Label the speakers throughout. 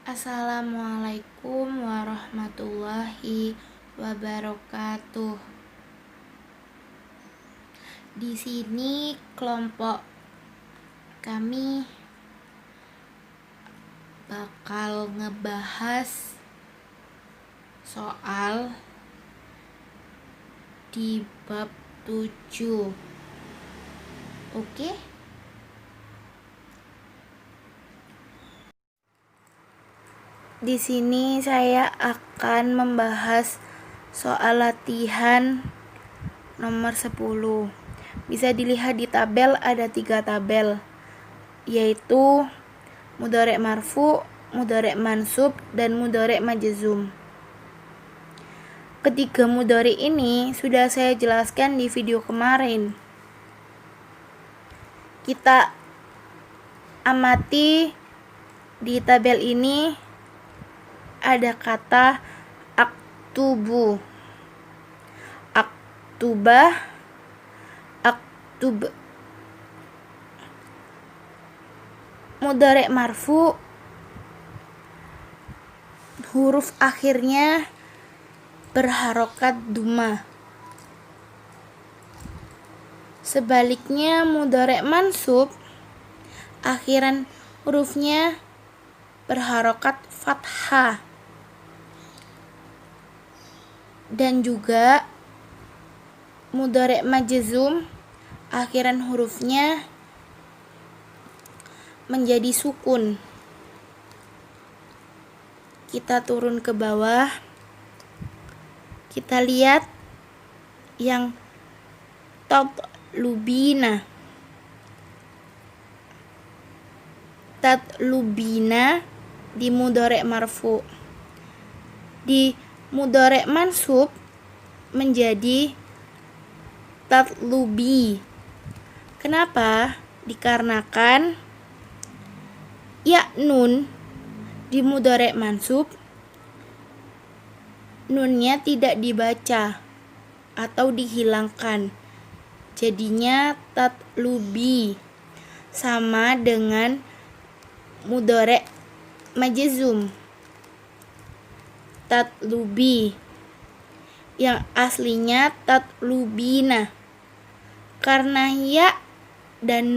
Speaker 1: Assalamualaikum warahmatullahi wabarakatuh. Di sini kelompok kami bakal ngebahas soal di bab 7. Oke? Di sini saya akan membahas soal latihan nomor 10. Bisa dilihat di tabel, ada 3 tabel, yaitu mudhari' marfu, mudhari' mansub, dan mudhari' majzum. Ketiga mudhari' ini sudah saya jelaskan di video kemarin. Kita amati di tabel ini ada kata aktubu, aktubah, aktub. Mudhari' marfu, huruf akhirnya berharokat dhamma. Sebaliknya mudhari' mansub, akhiran hurufnya berharokat fathah. Dan juga mudhari' majzum, akhiran hurufnya menjadi sukun. Kita turun ke bawah. Kita lihat yang tatlubina. Tatlubina di mudhari' marfu. Di mudhari' mansub menjadi tatlubi. Kenapa? Dikarenakan ya nun di mudhari' mansub, nunnya tidak dibaca atau dihilangkan. Jadinya tatlubi, sama dengan mudhari' majzum. Tatlubi yang aslinya tatlubina. Karena ya dan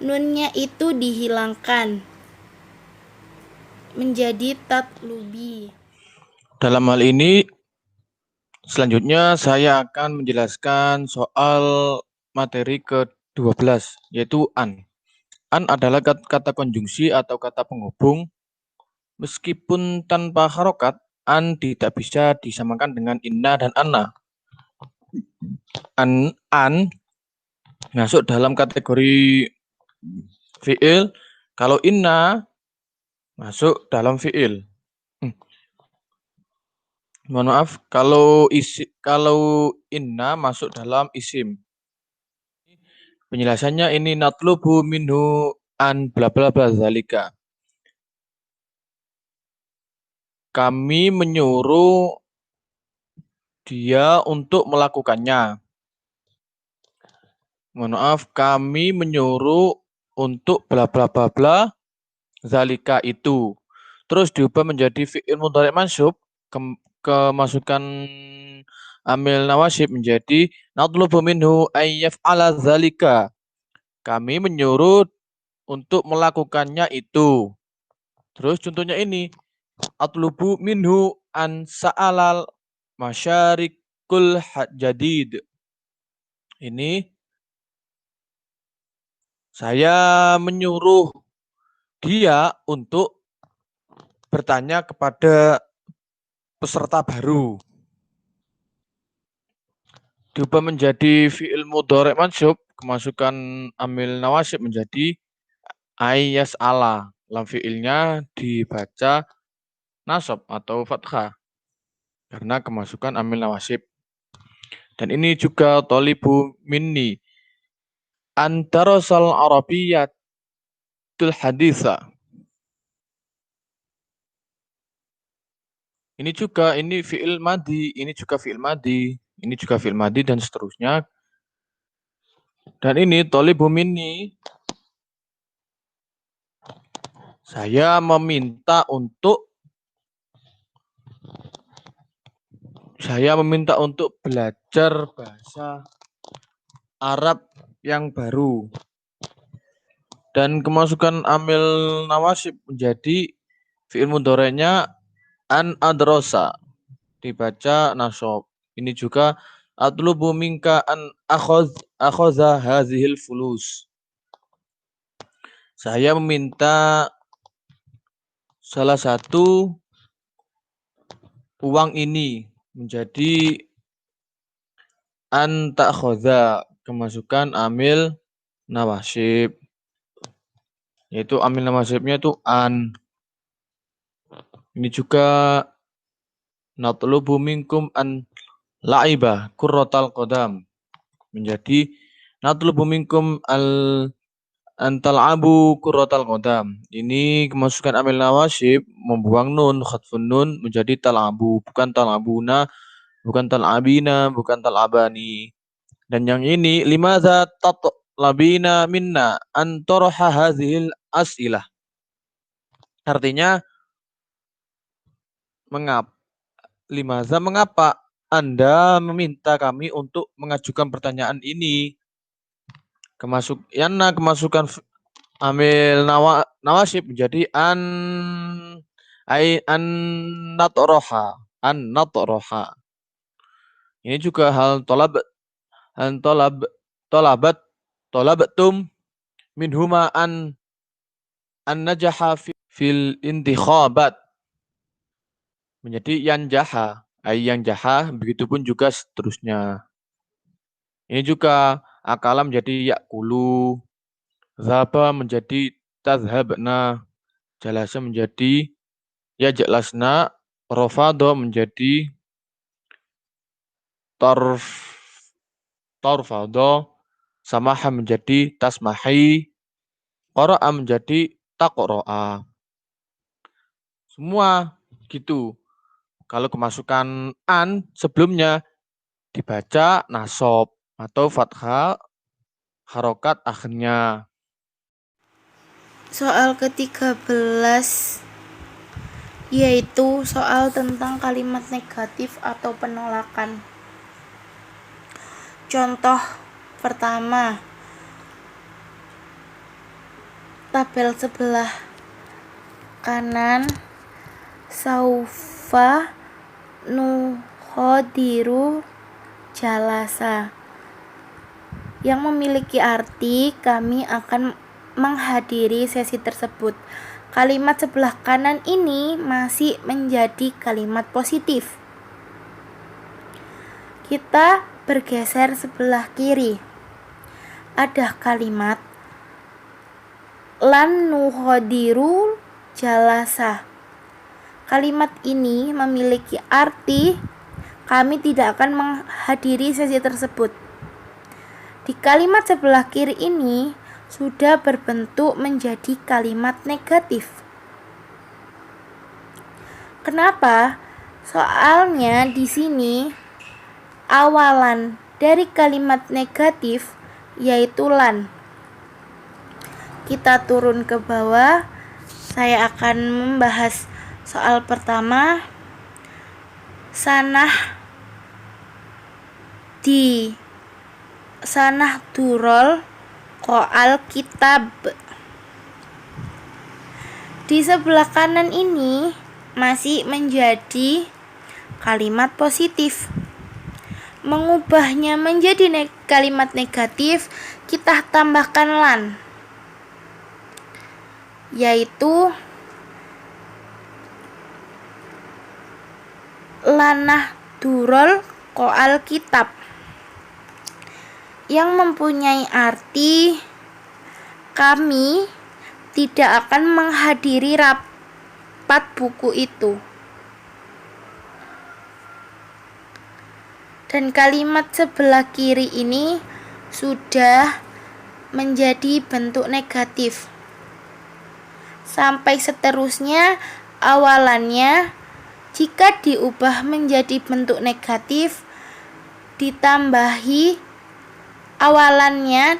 Speaker 1: nunnya itu dihilangkan menjadi tatlubi.
Speaker 2: Dalam hal ini, selanjutnya saya akan menjelaskan soal materi ke-12, yaitu an. An adalah kata konjungsi atau kata penghubung. Meskipun tanpa harokat, an tidak bisa disamakan dengan inna dan anna. An masuk dalam kategori fi'il, kalau inna masuk dalam fi'il. Mohon maaf, kalau inna masuk dalam isim. Penjelasannya ini natlubu minhu an bla bla bla zalika. Kami menyuruh dia untuk melakukannya. Mohon maaf, kami menyuruh untuk bla bla bla bla zalika itu. Terus diubah menjadi fi'il mudhari' mansub, kemasukan amil nawasib menjadi natlubu minhu ayyaf ala zalika. Kami menyuruh untuk melakukannya itu. Terus contohnya ini, atlubu minhu an sa'alal masyarikul jadid. Ini saya menyuruh dia untuk bertanya kepada peserta baru. Diubah menjadi fi'il mudhari' mansub, kemasukan amil nawasib menjadi ayyas ala. Lam fi'ilnya dibaca nasab atau fathah karena kemasukan amil nawasib. Dan ini juga tolibu minni antarasal arabiyyatul haditha. Ini fi'il madi, ini juga fi'il madi, ini juga fi'il madi, dan seterusnya. Dan ini tolibu minni Saya meminta untuk belajar bahasa Arab yang baru. Dan kemasukan amil nawasib menjadi fi'il mudhari'nya an adrosa, dibaca nasab. Ini juga atlubu minka an akhoza hazihil fulus. Saya meminta salah satu uang ini menjadi an ta'khoza, kemasukan amil nawasib. Yaitu amil nawasibnya itu an. Ini juga natlubu minkum an la'iba kurratal qadam, menjadi natlubu minkum antal'abu kurratal qadam. Ini kemasukan amil nawasib, membuang nun, khatfun nun menjadi tal'abu, bukan tal'abuna, bukan tal'abina, bukan tal'abani. Dan yang ini limadza tatlabina minna an taraha hadhil as'ilah. Artinya mengapa Anda meminta kami untuk mengajukan pertanyaan ini? Kemasukan amil nawasib menjadi an natoroha, an natoroha. Ini juga hal tolabat tolabatum minhuma an najaha fil intikhabat, menjadi yang jaha, begitupun juga seterusnya. Ini juga akala menjadi yakulu, zaba menjadi tazhabna, jalasa menjadi ya jelasna, rofado menjadi torfado, samaha menjadi tasmahi, qara'a menjadi taqra'a. Semua gitu. Kalau kemasukan an sebelumnya dibaca nasab atau fathah harokat akhirnya.
Speaker 1: Soal ke-13 yaitu soal tentang kalimat negatif atau penolakan. Contoh pertama, tabel sebelah kanan, saufa nukhodiru jalasa, yang memiliki arti kami akan menghadiri sesi tersebut. Kalimat sebelah kanan ini masih menjadi kalimat positif. Kita bergeser sebelah kiri. Ada kalimat lan nukhodiru jalasa. Kalimat ini memiliki arti kami tidak akan menghadiri sesi tersebut. Di kalimat sebelah kiri ini sudah berbentuk menjadi kalimat negatif. Kenapa? Soalnya di sini awalan dari kalimat negatif yaitu lan. Kita turun ke bawah. Saya akan membahas soal pertama. Sanah durol qo'al kitab. Di sebelah kanan ini masih menjadi kalimat positif. Mengubahnya menjadi kalimat negatif, kita tambahkan lan, yaitu lanah durol qo'al kitab, yang mempunyai arti kami tidak akan menghadiri rapat buku itu. Dan kalimat sebelah kiri ini sudah menjadi bentuk negatif. Sampai seterusnya awalannya jika diubah menjadi bentuk negatif ditambahi awalannya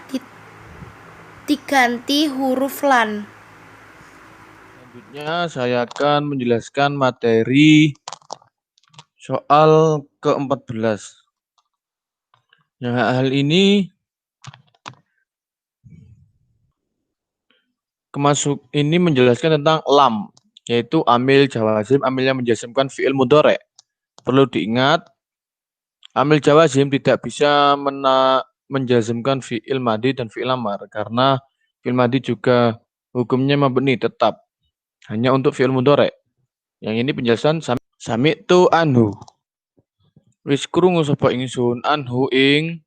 Speaker 1: diganti huruf lan.
Speaker 2: Selanjutnya saya akan menjelaskan materi soal ke-14. Yang hal ini ini menjelaskan tentang lam, yaitu amil jawazim, amil yang menjazmkan fi'il mudhari'. Perlu diingat, amil jawazim tidak bisa menjazmkan fi'il madhi dan fi'il amar karena fi'il madhi juga hukumnya mabni tetap hanya untuk fi'il mudhari'. Yang ini penjelasan sami'tu anhu. Wis krungu sapa ingsun anhu ing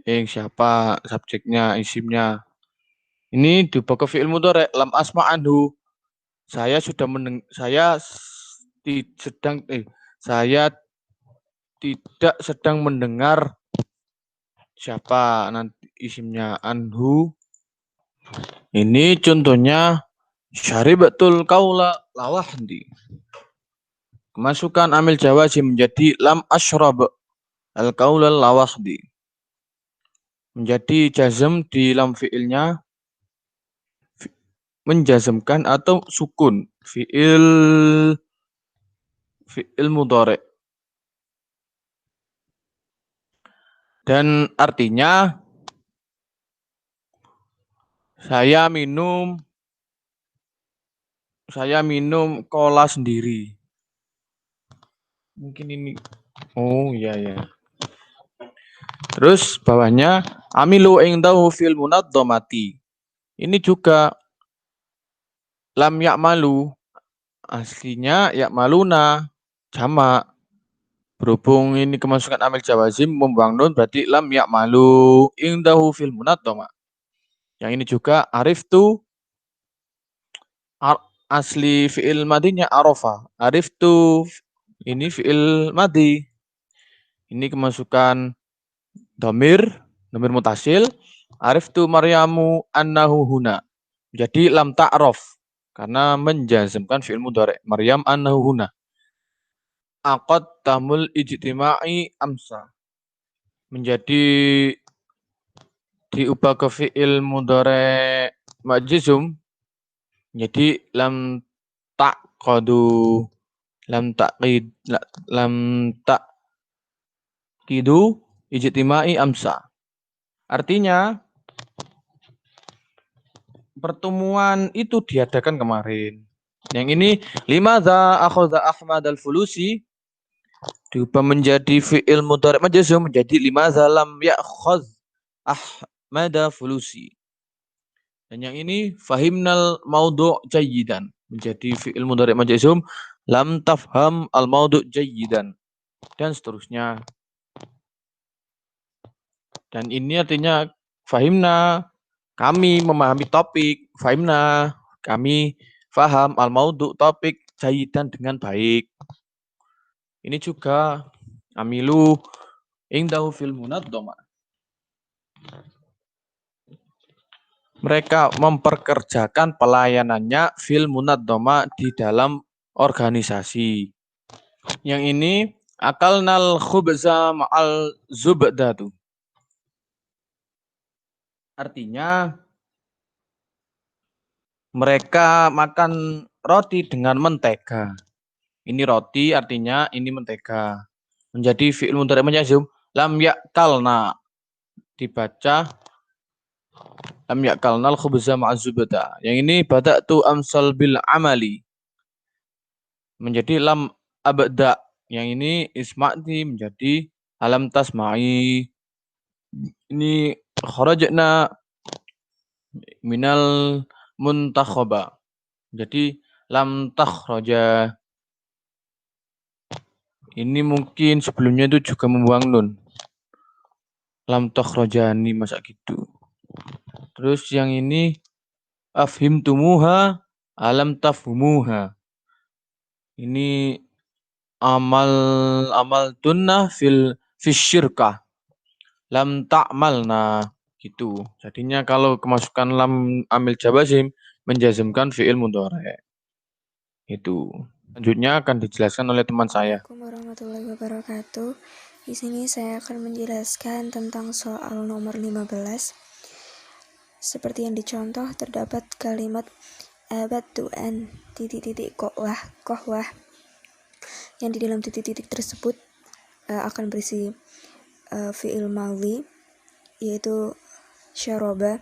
Speaker 2: siapa subjeknya, isimnya. Ini diubah ke fi'il mudhari', lam asma anhu. Saya sudah saya tidak sedang mendengar siapa nanti isimnya anhu. Ini contohnya syaribatul qaula lawahdi. Kemasukan amil jawazim menjadi lam asyrab al qaula lawahdi. Menjadi jazm di lam fi'ilnya menjazmkan atau sukun fi'il mudhari'. Dan artinya saya minum cola sendiri. Mungkin ini. Oh iya ya. Terus bawahnya amilu indahu fil munadzamati. Ini juga lam ya'malu. Aslinya ya'maluna jamak. Berhubung ini kemasukan amil jawazim membuang nun berarti lam ya'malu indahu fil munadzamah. Yang ini juga arif tu asli fi'il madinya arafa. Arif tu ini fi'il madi. Ini kemasukan domir mutasil. Arif tu Maryamu annahu huna. Jadi lam ta'raf karena menjazmkan fi'il mudhari'. Maryam annahu huna. Aqad tamul ijtima'i amsa. Menjadi diubah ke fi'il mudhari' majzum. Jadi lam taqadu lam taqidu ijtima'i amsa. Artinya pertemuan itu diadakan kemarin. Yang ini limadza akhadha Ahmad al-Fulusi diubah menjadi fi'il mudhari' majzum menjadi limadza lam ya'khadh Ahmad al-Fulusi. Dan yang ini fahimnal maudhu' jayyidan menjadi fi'il mudhari' majzum lam tafham al maudhu' jayyidan dan seterusnya. Dan ini artinya fahimna kami memahami topik, fahimna kami faham al maudhu' topik jayyidan dengan baik. Ini juga amilu indahu fil munadzamah. Mereka memperkerjakan pelayanannya fil munadzamah di dalam organisasi. Yang ini akalnal khubza ma'al zubdatu. Artinya mereka makan roti dengan mentega. Ini roti artinya ini mentega. Menjadi fi'il mudhari' majzum lam ya'kalna. Dibaca lam ya'kalnal khubza ma'az zubda. Yang ini bada'tu amsal bil amali. Menjadi lam abda. Yang ini isma'ti menjadi alam tasma'i. Ini kharajna minal muntakhaba. Jadi lam takhraja. Ini mungkin sebelumnya itu juga membuang nun. Lam takhrajani masa gitu. Terus yang ini afhimtumuha alam tafhumuha. Ini amal tunnah fil syirkah. Lam ta'malna gitu. Jadinya kalau kemasukan lam amil jawazim menjazmkan fi'il mudhari'. Itu. Selanjutnya akan dijelaskan oleh teman saya.
Speaker 3: Assalamualaikum warahmatullahi wabarakatuh. Di sini saya akan menjelaskan tentang soal nomor 15. Seperti yang dicontoh terdapat kalimat abattu an titik-titik kohwah yang di dalam titik-titik tersebut akan berisi fi'il madhi, yaitu syaraba.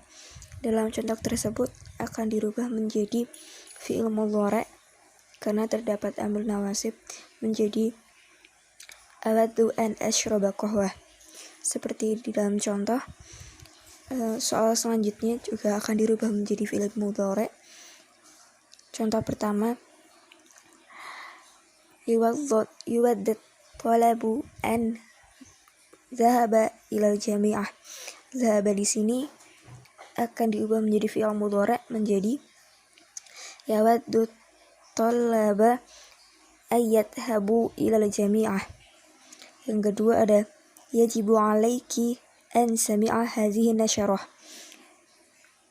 Speaker 3: Dalam contoh tersebut akan dirubah menjadi fi'il mudhari' karena terdapat amil nawasib menjadi abattu an ashraba kohwah. Seperti di dalam contoh, soal selanjutnya juga akan dirubah menjadi fi'il mudhari'. Contoh pertama, yuwaddad talabu an zahaba ilal jami'ah. Zahaba di sini akan diubah menjadi fi'il mudhari' menjadi yawaddu talaba ayyadhabu ilal jami'ah. Yang kedua ada yajibu alaiki an sami'a hadhihi nasyarah.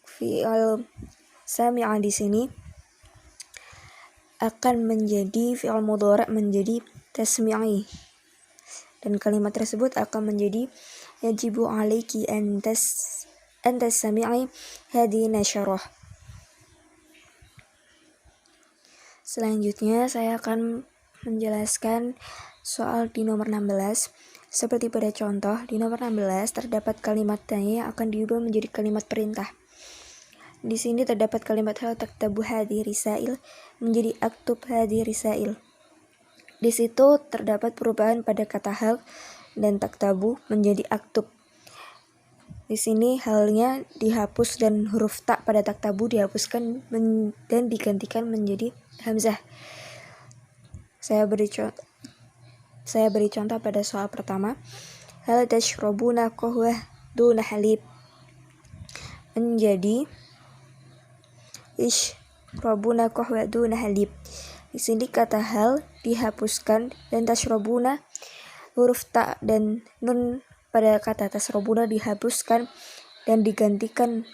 Speaker 3: Fi'il sami'a di sini akan menjadi fi'il mudhari' menjadi tasmi'i, dan kalimat tersebut akan menjadi yajibu alaiki an tasmi'i hadhihi nasyarah. Selanjutnya saya akan menjelaskan soal di nomor 16. Seperti pada contoh di nomor 16 terdapat kalimat tanya yang akan diubah menjadi kalimat perintah. Di sini terdapat kalimat hal taktabu hadhihi risail menjadi aktub hadhihi risail. Di situ terdapat perubahan pada kata hal dan taktabu menjadi aktub. Di sini halnya dihapus dan huruf ta pada taktabu dihapuskan dan digantikan menjadi hamzah. Saya beri contoh pada soal pertama. Hal tashrabuna qahwah duna halib menjadi ishrabuna qahwah duna halib. Di sini kata hal dihapuskan dan tashrabuna, huruf ta dan nun pada kata tashrabuna dihapuskan dan digantikan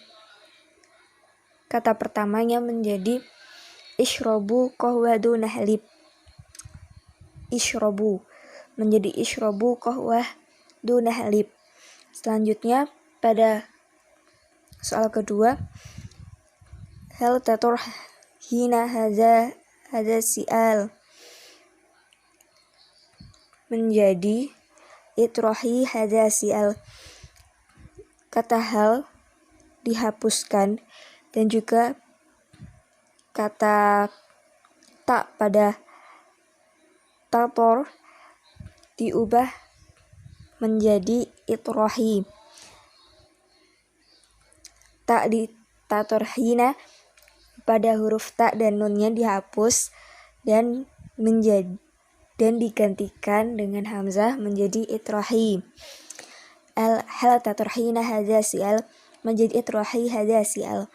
Speaker 3: kata pertamanya menjadi ishrabu qahwah duna halib. Ishrabu menjadi ishrabu qahwah duna halib. Selanjutnya pada soal kedua, hal tatur hina hadza si'al menjadi itrahi hadza si'al. Kata hal dihapuskan dan juga kata ta pada tator diubah menjadi itrahi. Ta di tator hina pada huruf ta dan nunnya dihapus dan digantikan dengan hamzah menjadi itrahi. Hal tator hina hadza si'al menjadi itrahi hadza si'al.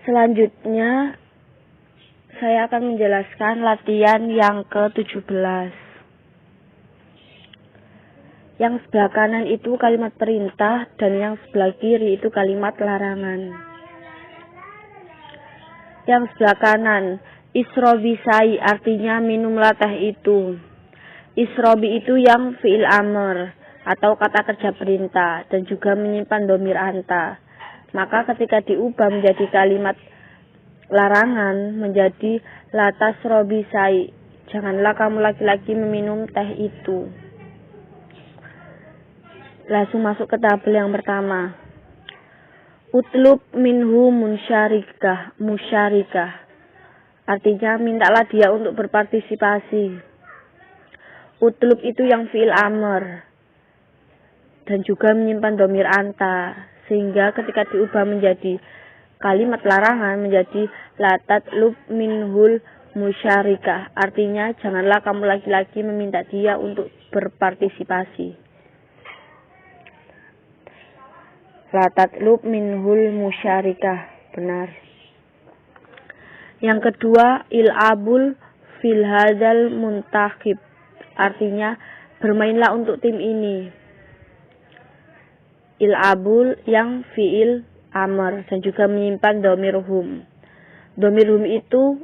Speaker 1: Selanjutnya saya akan menjelaskan latihan yang ke-17. Yang sebelah kanan itu kalimat perintah dan yang sebelah kiri itu kalimat larangan. Yang sebelah kanan, isrobi sai artinya minumlah teh itu. Isrobi itu yang fi'il amr atau kata kerja perintah dan juga menyimpan dhamir anta. Maka ketika diubah menjadi kalimat larangan menjadi latas robi sai, janganlah kamu laki-laki meminum teh itu. Langsung masuk ke tabel yang pertama. Utlub minhu musyarikah. Artinya mintalah dia untuk berpartisipasi. Utlub itu yang fi'il amr dan juga menyimpan dhamir anta, sehingga ketika diubah menjadi kalimat larangan menjadi la tatlub minhul musyarikah. Artinya janganlah kamu laki-laki meminta dia untuk berpartisipasi. La tatlub minhul musyarikah, benar. Yang kedua, il'abul fil hadzal muntakhib. Artinya bermainlah untuk tim ini. Il'abul yang fi'il amr dan juga menyimpan dhamir hum. Dhamir hum itu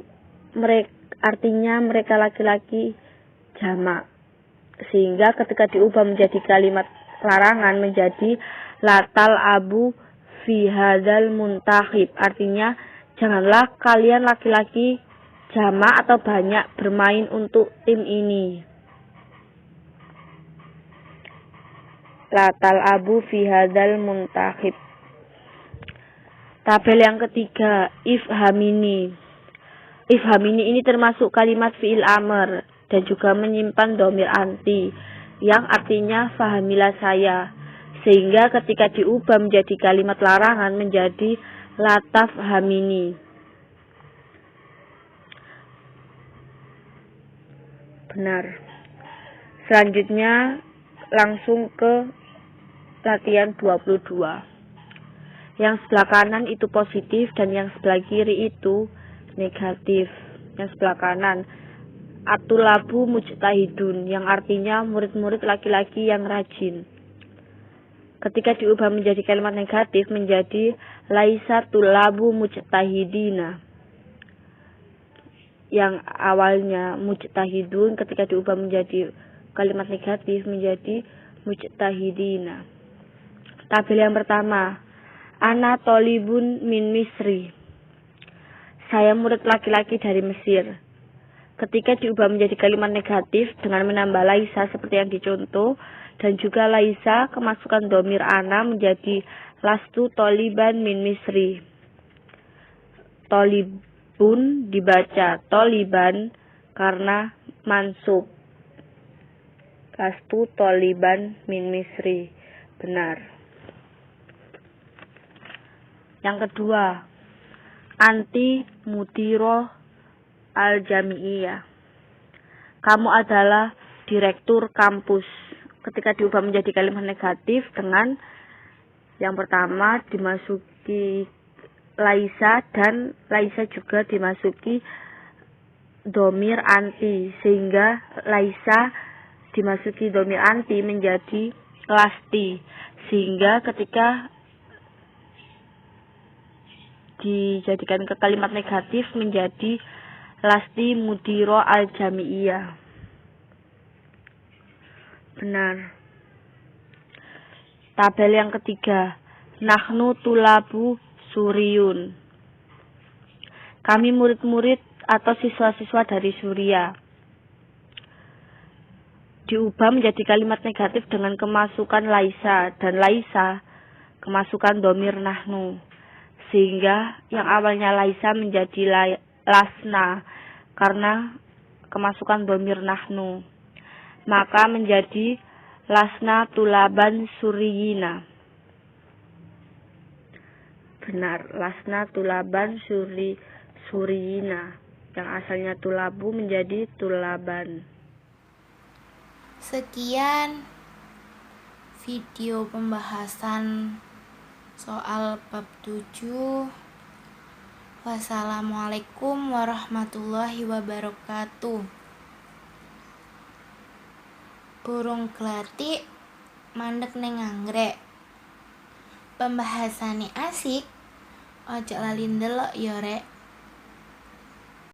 Speaker 1: artinya mereka laki-laki jamak, sehingga ketika diubah menjadi kalimat larangan menjadi latal abu fi hadzal muntakhib. Artinya, janganlah kalian laki-laki jamak atau banyak bermain untuk tim ini. Latal abu fi hadzal muntakhib. Tabel yang ketiga, ifhamini. Ifhamini ini termasuk kalimat fi'il amr dan juga menyimpan dhamir anti yang artinya fahamilah saya, sehingga ketika diubah menjadi kalimat larangan menjadi lataf hamini. Benar. Selanjutnya langsung ke latihan 22. Yang sebelah kanan itu positif dan yang sebelah kiri itu negatif. Yang sebelah kanan, atulabu mujtahidun, yang artinya murid-murid laki-laki yang rajin. Ketika diubah menjadi kalimat negatif menjadi laisa tulabu mujtahidina. Yang awalnya mujtahidun ketika diubah menjadi kalimat negatif menjadi mujtahidina. Tabel yang pertama, ana tolibun min Misri. Saya murid laki-laki dari Mesir. Ketika diubah menjadi kalimat negatif dengan menambah laisa seperti yang dicontoh, dan juga laisa kemasukan dhamir ana menjadi lastu toliban min Misri. Tolibun dibaca toliban karena mansub. Lastu toliban min Misri. Benar. Yang kedua, anti mudiro al-jami'iyah. Kamu adalah direktur kampus. Ketika diubah menjadi kalimat negatif dengan yang pertama dimasuki laisa dan laisa juga dimasuki dhamir anti, sehingga laisa dimasuki dhamir anti menjadi lasti, sehingga ketika dijadikan ke kalimat negatif menjadi lasti mudiro al-jami'iyah. Benar. Tabel yang ketiga, nahnu tulabu suriyun. Kami murid-murid atau siswa-siswa dari Suria. Diubah menjadi kalimat negatif dengan kemasukan laisa, dan laisa kemasukan dhamir nahnu, sehingga yang awalnya laisa menjadi lasna karena kemasukan dhamir nahnu, maka menjadi lasna tulaban suriyina. Benar, lasna tulaban suriyina, yang asalnya tulabu menjadi tulaban.
Speaker 4: Sekian video pembahasan soal bab 7. Wassalamualaikum warahmatullahi wabarakatuh. Burung glatik mandek ning anggrek. Pembahasane asik, ojo lali ndelok yo rek.